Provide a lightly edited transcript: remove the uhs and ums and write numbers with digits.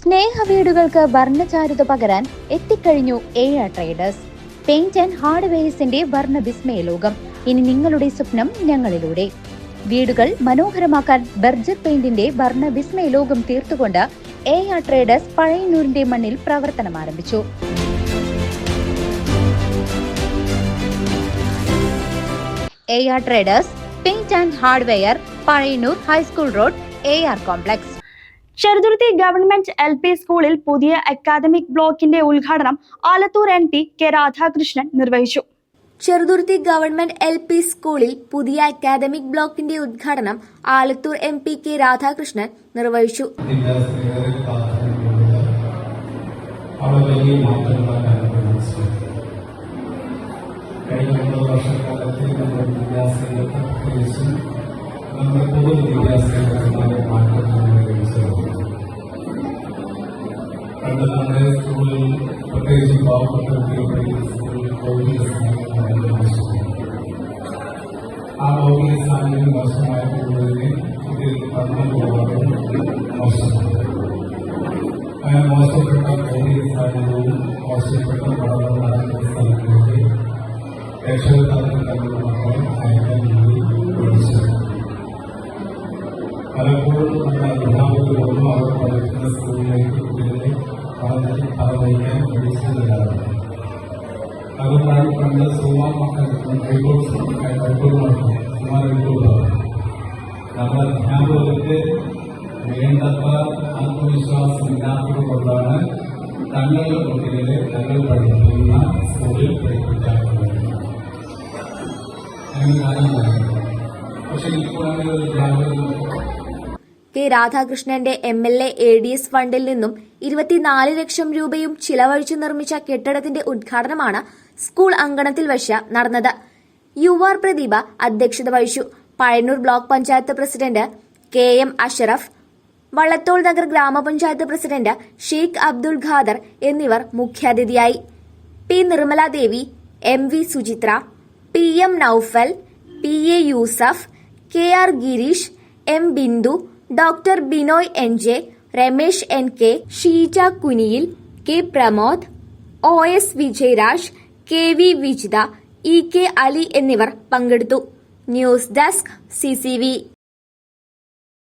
സ്നേഹവീടുകൾക്ക് വർണ്ണചാരുത പകരാൻ എത്തിക്കഴിഞ്ഞു AR traders. Paint and ഹാർഡ്വെയർസിന്റെ വർണ്ണ വിസ്മയ ലോകം. ഇനി നിങ്ങളുടെ സ്വപ്നം ഞങ്ങളിലൂടെ. വീടുകൾ മനോഹരമാക്കാൻ ബർജർ പെയിന്റിന്റെ വർണ്ണ വിസ്മയ ലോകം തീർത്തുകൊണ്ട് AR ട്രേഡേഴ്സ് പഴയന്നൂരിന്റെ മണ്ണിൽ പ്രവർത്തനം ആരംഭിച്ചു. AR traders paint and hardware, Pazhayannur high school road, AR complex. Cheruthuruthy government LP സ്കൂളിൽ പുതിയ അക്കാദമിക് ബ്ലോക്കിന്റെ ഉദ്ഘാടനം ആലത്തൂർ MP കെ രാധാകൃഷ്ണൻ നിർവഹിച്ചു. ചെറുതുരുത്തി ഗവൺമെന്റ് LP സ്കൂളിൽ പുതിയ അക്കാദമിക് ബ്ലോക്കിന്റെ ഉദ്ഘാടനം ആലത്തൂർ MP കെ രാധാകൃഷ്ണൻ നിർവഹിച്ചു. നമ്മുടെ പൊതുവിദ്യാഭ്യാസ പണ്ട് നമ്മുടെ സ്കൂളിൽ പ്രത്യേകിച്ച് പാവപ്പെട്ട ആ ഭൗതിക സാഹചര്യം മോശമായിട്ടുള്ളതിനെ കുട്ടികൾക്ക് പഠനം പോകാനും മോശമാണ്. അങ്ങനെ മോശപ്പെട്ട ഭൗതിക സാഹചര്യവും മോശപ്പെട്ട പഠനം നടക്കുന്ന സ്ഥലങ്ങളിലേക്ക് രക്ഷകർത്താക്കൾ തങ്ങളുടെ മക്കളെ അയക്കാൻ വേണ്ടി പഠിച്ചു. പലപ്പോഴും നമ്മുടെ അധ്യാപകരോടും അവർ പഠിക്കുന്ന സ്കൂളിലേക്ക് കുട്ടികളെ പറഞ്ഞയക്കാൻ പഠിച്ചതാണ്. അതുകൊണ്ടാണ് പണ്ട് നമ്മുടെ അധ്യാപകർക്ക് വേണ്ടത്ര ആത്മവിശ്വാസമില്ലാത്തത് കൊണ്ടാണ് തങ്ങളുടെ കുട്ടികളെ തങ്ങൾ പഠിക്കുന്ന സ്കൂളിൽ പഠിപ്പിക്കാറുള്ളത്. പക്ഷെ ഇപ്പോൾ കെ രാധാകൃഷ്ണന്റെ MLA ADS ഫണ്ടിൽ നിന്നും 24 ലക്ഷം രൂപയും ചിലവഴിച്ചു നിർമ്മിച്ച കെട്ടിടത്തിന്റെ ഉദ്ഘാടനമാണ് സ്കൂൾ അങ്കണത്തിൽ വച്ച് നടന്നത്. UR പ്രദീപ അധ്യക്ഷത വഹിച്ചു. Pazhayannur block panchayat president KM Ashraf, Vallathol Nagar ഗ്രാമപഞ്ചായത്ത് പ്രസിഡന്റ് ഷെയ്ഖ് അബ്ദുൾ ഖാദർ എന്നിവർ മുഖ്യാതിഥിയായി. P Nirmaladevi, MV Suchitra, PM Noufal, PA Yusuf, KR Gireesh, M Bindu, doctor Binoy NJ, Ramesh NK, Sheeja Kuniyil, K Pramod, OS Vijayaraj, KV Vijitha, EK Ali എന്നിവർ പങ്കെടുത്തു. News desk CCV.